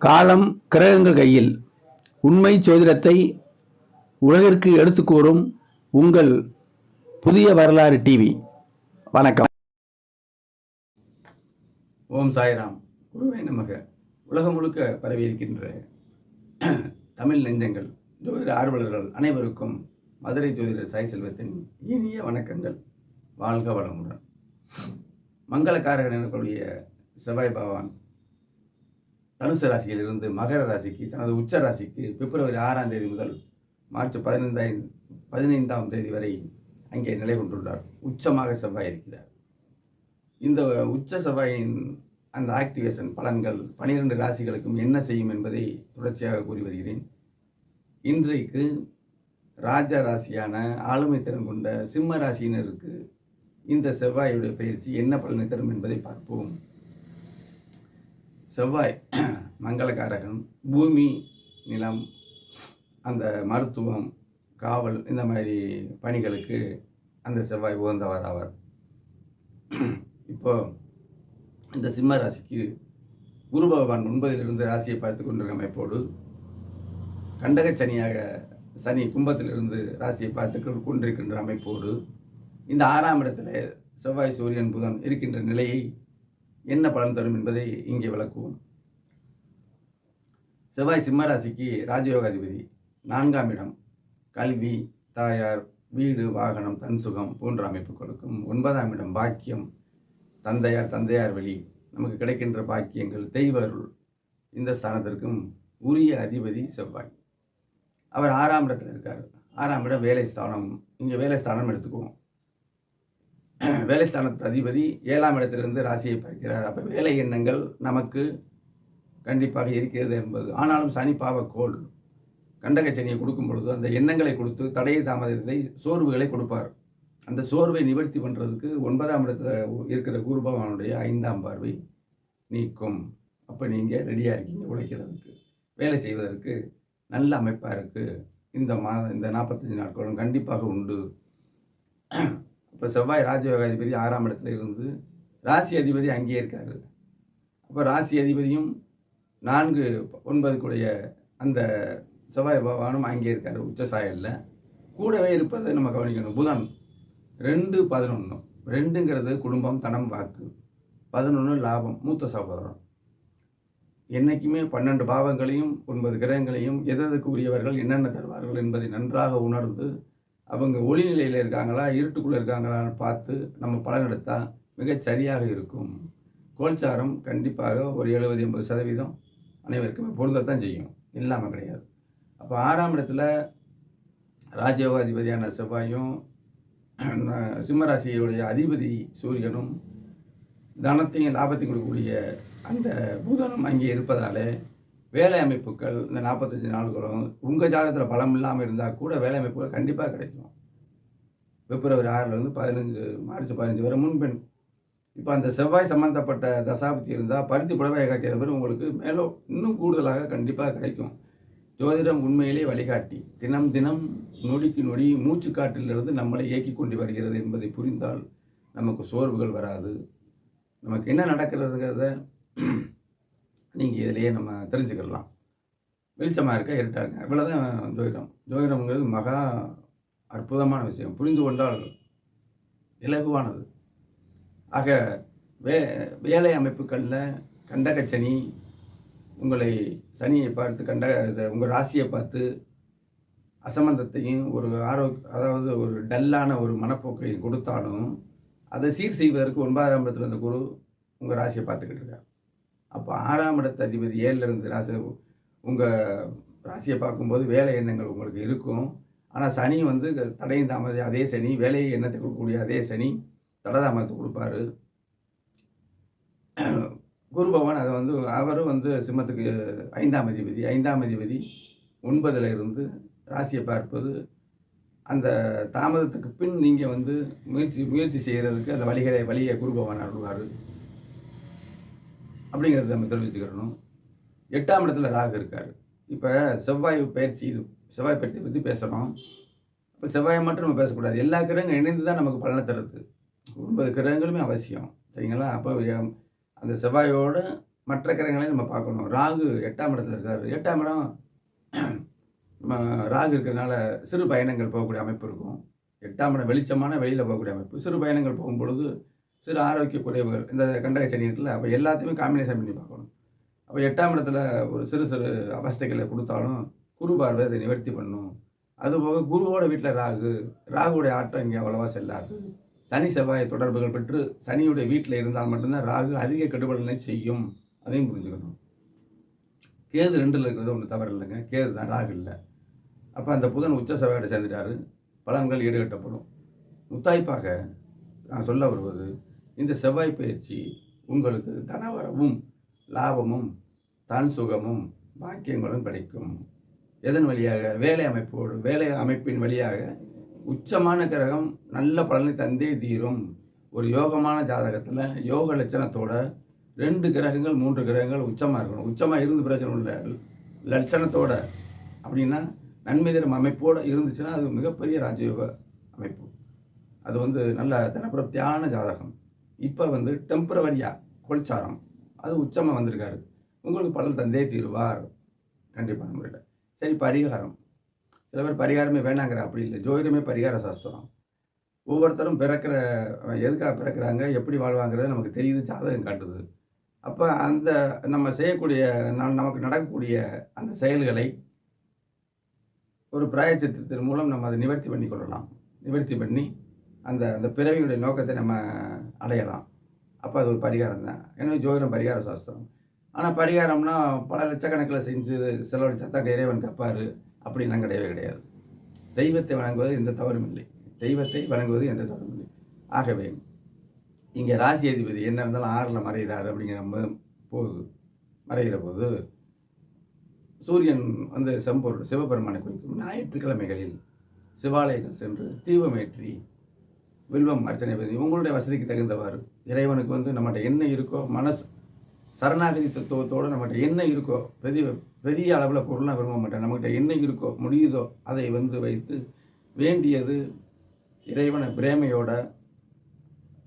காலம் கிரகங்கள் கையில் உண்மை ஜோதிடத்தை உலகிற்கு எடுத்துக் கூறும் உங்கள் புதிய வரலாறு டிவி. வணக்கம். ஓம் சாய்ராம். குருவே நமக. உலகம் முழுக்க பரவி இருக்கின்ற தமிழ் நெஞ்சங்கள், ஜோதிட ஆர்வலர்கள் அனைவருக்கும் மதுரை ஜோதிடர் சாய் செல்வத்தின் இனிய வணக்கங்கள். வாழ்க வளமுடன். மங்களக்காரகன் எனக்கூடிய செவ்வாய் பகவான் தனுசு ராசியிலிருந்து மகர ராசிக்கு, தனது உச்ச ராசிக்கு பிப்ரவரி 6ஆம் தேதி முதல் மார்ச் 15ஆம் தேதி வரை அங்கே நிலை கொண்டுள்ளார். உச்சமாக செவ்வாய் இருக்கிறார். இந்த உச்ச செவ்வாயின் அந்த ஆக்டிவேஷன் பலன்கள் 12 ராசிகளுக்கும் என்ன செய்யும் என்பதை தொடர்ச்சியாக கூறி வருகிறேன். இன்றைக்கு ராஜ ராசியான ஆளுமை திறன் கொண்ட சிம்ம ராசியினருக்கு இந்த செவ்வாயுடைய பயிற்சி என்ன பலனை தரும் என்பதை பார்ப்போம். செவ்வாய் மங்களகாரகன். பூமி, நிலம், அந்த மருத்துவம், காவல், இந்த மாதிரி பணிகளுக்கு அந்த செவ்வாய் உகந்தவர் ஆவார். இப்போ இந்த சிம்ம ராசிக்கு குரு பகவான் 9லிருந்து ராசியை பார்த்து கொண்டிருக்க அமைப்போடு கண்டக சனியாக சனி கும்பத்திலிருந்து ராசியை பார்த்து கொண்டிருக்கின்ற அமைப்போடு இந்த 6ஆம் இடத்துல செவ்வாய், சூரியன், புதன் இருக்கின்ற நிலையை என்ன பலன் தரும் என்பதை இங்கே விளக்குவோம். செவ்வாய் சிம்ம ராசிக்கு ராஜயோகாதிபதி. 4ஆம் இடம் கல்வி, தாயார், வீடு, வாகனம், தன் சுகம் போன்ற அமைப்பு கொடுக்கும். 9ஆம் இடம் பாக்கியம், தந்தையார் வழி நமக்கு கிடைக்கின்ற பாக்கியங்கள், தெய்வ அருள். இந்த ஸ்தானத்திற்கும் உரிய அதிபதி செவ்வாய். அவர் 6ஆம் இடத்துல இருக்கார். 6ஆம் இடம் வேலை ஸ்தானம். இங்கே வேலை ஸ்தானம் எடுத்துக்குவோம். வேலை ஸ்தானத்து அதிபதி 7ஆம் இடத்திலிருந்து ராசியை பார்க்கிறார். அப்போ வேலை எண்ணங்கள் நமக்கு கண்டிப்பாக இருக்கிறது என்பது. ஆனாலும் சனி பாவக்கோள் கண்டக சனியை கொடுக்கும் பொழுது அந்த எண்ணங்களை கொடுத்து தடையை, தாமதத்தை, சோர்வுகளை கொடுப்பார். அந்த சோர்வை நிவர்த்தி பண்ணுறதுக்கு 9ஆம் இடத்துல இருக்கிற குரு பகவானுடைய 5ஆம் பார்வை நீக்கும். அப்போ நீங்கள் ரெடியாக இருக்கீங்க உழைக்கிறதுக்கு, வேலை செய்வதற்கு நல்ல அமைப்பாக இருக்குது. இந்த 45 நாட்களும் கண்டிப்பாக உண்டு. இப்போ செவ்வாய் ராஜயோகாதிபதி 6ஆம் இடத்துல இருந்து ராசி அதிபதி அங்கேயே இருக்கார். அப்போ ராசி அதிபதியும் 4, 9 அந்த செவ்வாய் பகவானும் அங்கே இருக்கார் உச்ச சாயலில். கூடவே இருப்பதை நம்ம கவனிக்கணும். புதன் 2, 11. 2ங்கிறது குடும்பம், தனம், வாக்கு. 11 லாபம், மூத்த சகோதரம். என்றைக்குமே 12 பாவங்களையும் 9 கிரகங்களையும் எதற்கு உரியவர்கள் என்னென்ன தருவார்கள் என்பதை நன்றாக உணர்ந்து அவங்க ஒளிநிலையில் இருக்காங்களா, இருட்டுக்குள்ளே இருக்காங்களான்னு பார்த்து நம்ம பலன் எடுத்தால் மிகச் சரியாக இருக்கும். கோல்சாரம் கண்டிப்பாக ஒரு 70-80% அனைவருக்குமே பொருந்தத்தான் செய்யும், இல்லாமல் கிடையாது. அப்போ 6ஆம் இடத்துல ராஜயோகாதிபதியான செவ்வாயும் சிம்மராசியுடைய அதிபதி சூரியனும் தனத்தையும் லாபத்தையும் கொடுக்கக்கூடிய அந்த புதனும் அங்கே இருப்பதாலே வேலை அமைப்புகள் இந்த 45 நாட்களும் உங்கள் ஜாதகத்தில் பலம் இல்லாமல் இருந்தால் கூட வேலை அமைப்புகள் கண்டிப்பாக கிடைக்கும். பிப்ரவரி 6லேருந்து மார்ச் 15 வரை முன்பெண். இப்போ அந்த செவ்வாய் சம்பந்தப்பட்ட தசாபத்தி இருந்தால் பருத்தி புடவை காக்கிற பிறகு உங்களுக்கு மேலும் இன்னும் கூடுதலாக கண்டிப்பாக கிடைக்கும். ஜோதிடம் உண்மையிலே வழிகாட்டி, தினம் தினம் நொடிக்கு நொடி மூச்சுக்காட்டிலிருந்து நம்மளை இயக்கி கொண்டு வருகிறது என்பதை புரிந்தால் நமக்கு சோர்வுகள் வராது. நமக்கு என்ன நடக்கிறதுங்கிறத நீங்கள் இதிலேயே நம்ம தெரிஞ்சுக்கலாம். வெளிச்சமாக இருக்க, இருட்டாக இருக்க, இவ்வளோதான் ஜோதிடம். ஜோதிடம்ங்கிறது மகா அற்புதமான விஷயம். புரிந்து கொண்டால் இலகுவானது. ஆக வேலை அமைப்புகளில் கண்டகச்சனி உங்களை சனியை பார்த்து உங்கள் ராசியை பார்த்து அசம்பந்தத்தையும் அதாவது ஒரு டல்லான ஒரு மனப்போக்கையும் கொடுத்தாலும் அதை சீர் செய்வதற்கு 9ஆம் இடத்துல இருந்த குரு உங்கள் ராசியை பார்த்துக்கிட்டு இருக்கார். அப்போ 6ஆம் இடத்து அதிபதி 7லிருந்து ராசி உங்கள் ராசியை பார்க்கும்போது வேலை எண்ணங்கள் உங்களுக்கு இருக்கும். ஆனால் சனி தடையும் தாமதை, அதே சனி வேலையை எண்ணத்தை கொடுக்கக்கூடிய அதே சனி தடதாமதத்தை கொடுப்பாரு. குரு பகவான் அதை அவரும் சிம்மத்துக்கு 5ஆம் அதிபதி. 5ஆம் அதிபதி 9ல் இருந்து ராசியை பார்ப்பது அந்த தாமதத்துக்கு பின் நீங்கள் முயற்சி செய்கிறதுக்கு அந்த வழியை குரு பகவான் அருள்வார் அப்படிங்கிறத நம்ம தெரிவிச்சுக்கிறணும். 8ஆம் இடத்துல ராகு இருக்கார். இப்போ செவ்வாய் பயிற்சி பற்றி பேசுகிறோம். இப்போ செவ்வாயை மட்டும் நம்ம பேசக்கூடாது. எல்லா கிரகங்களும் இணைந்து தான் நமக்கு பலனை தருது. 9 கிரகங்களுமே அவசியம், சரிங்களா? அப்போ அந்த செவ்வாயோடு மற்ற கிரகங்களையும் நம்ம பார்க்கணும். ராகு 8ஆம் இடத்துல இருக்காரு. 8ஆம் இடம் ராகு இருக்கிறதுனால சிறு பயணங்கள் போகக்கூடிய அமைப்பு இருக்கும். 8ஆம் இடம் வெளிச்சமான வெளியில் போகக்கூடிய அமைப்பு. சிறு பயணங்கள் போகும்பொழுது சிறு ஆரோக்கிய குறைவுகள், இந்த கண்டக சனி இருக்குல்ல, அப்போ எல்லாத்தையுமே காம்பினேஷன் பண்ணி பார்க்கணும். அப்போ 8ஆம் இடத்துல ஒரு சிறு சிறு அவஸ்தைகளை கொடுத்தாலும் குரு பார்வை அதை நிவர்த்தி பண்ணும். அதுபோக குருவோட வீட்டில் ராகுடைய ஆட்டம் இங்கே அவ்வளவா செல்லாது. சனி செவ்வாய் தொடர்புகள் பெற்று சனியுடைய வீட்டில் இருந்தால் மட்டும்தான் ராகு அதிக கெடுபலனை செய்யும். அதையும் புரிஞ்சுக்கணும். கேது 2ல் இருக்கிறது ஒன்றும் தவறு இல்லைங்க. கேது தான், ராகு இல்லை. அப்போ அந்த புதன் உச்ச செவ்வாயோட சேர்ந்துட்டாரு. பலன்கள் ஈடுகட்டப்படும். முத்தாய்ப்பாக நான் சொல்ல வருவது, இந்த செவ்வாய் பயிற்சி உங்களுக்கு தனவரவும் லாபமும் தன் சுகமும் பாக்கியங்களும் கிடைக்கும். எதன் வழியாக? வேலை அமைப்பின் வழியாக உச்சமான கிரகம் நல்ல பலனை தந்தே தீரும். ஒரு யோகமான ஜாதகத்தில் யோக லட்சணத்தோட 2 கிரகங்கள் 3 கிரகங்கள் உச்சமாக இருக்கணும். உச்சமாக இருந்து பிரச்சனை இல்லை, லட்சணத்தோட அப்படின்னா நன்மை தரும் அமைப்போடு இருந்துச்சுன்னா அது மிகப்பெரிய ராஜயோக அமைப்பு. அது நல்ல தனப்பிரப்தியான ஜாதகம். இப்போ டெம்பரவரியாக கோல்சாரம் அது உச்சமாக வந்திருக்காரு. உங்களுக்கு பலன் தந்தே தீருவார் கண்டிப்பான முறையில். சரி, பரிகாரம். சில பேர் பரிகாரமே வேணாங்கிற, அப்படி இல்லை. ஜோதிடமே பரிகார சாஸ்திரம். ஒவ்வொருத்தரும் எதுக்காக பிறக்கிறாங்க, எப்படி வாழ்வாங்கிறது நமக்கு தெரியுது, ஜாதகம் காட்டுது. அப்போ அந்த நம்ம செய்யக்கூடிய நமக்கு நடக்கக்கூடிய அந்த செயல்களை ஒரு பிராயச்சித்தத்தின் மூலம் நம்ம அதை நிவர்த்தி பண்ணி கொள்ளலாம். நிவர்த்தி பண்ணி அந்த பிறவியுடைய நோக்கத்தை நம்ம அடையலாம். அப்போ அது ஒரு பரிகாரம் தான். ஏன்னா ஜோதிடம் பரிகார சாஸ்திரம். ஆனால் பரிகாரம்னா பல லட்சக்கணக்கில் செஞ்சு செலவழிச்சா தான் இறைவன் கேட்பார் அப்படின்லாம் கிடையவே கிடையாது. தெய்வத்தை வணங்குவது எந்த தவறும் இல்லை. தெய்வத்தை வணங்குவது எந்த தவறும் இல்லை. ஆகவே இங்கே ராசி அதிபதி என்ன இருந்தாலும் 6ல் மறைகிறார் அப்படிங்கிற மறைகிற போது சூரியன் செம்பொருள் சிவபெருமானை குறிக்கும். ஞாயிற்றுக்கிழமைகளில் சிவாலயங்கள் சென்று தீபமேற்றி வில்வம் அர்ச்சனை பண்ணி உங்களுடைய வசதிக்கு தகுந்தவாறு இறைவனுக்கு நம்மகிட்ட என்ன இருக்கோ, மனசு சரணாகதி தத்துவத்தோடு நம்மகிட்ட என்ன இருக்கோ, பெரிய அளவில் பொருளாக விரும்ப மாட்டேன், நம்மகிட்ட என்ன இருக்கோ முடியுதோ அதை வைத்து வேண்டியது இறைவனை பிரேமையோட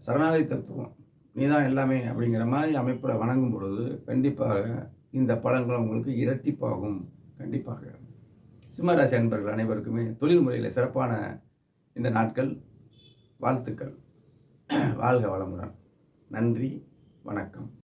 சரணாகதி தத்துவம் நீதான் எல்லாமே அப்படிங்கிற மாதிரி அமைப்பில் வணங்கும் பொழுது கண்டிப்பாக இந்த பலன்கள் உங்களுக்கு இரட்டிப்பாகும். கண்டிப்பாக. சிம்மராசி அன்பர்கள் அனைவருக்குமே தொழில் முறையில் சிறப்பான இந்த நாட்கள். வாழ்த்துக்கள். வாழ்க வளமுடன். நன்றி, வணக்கம்.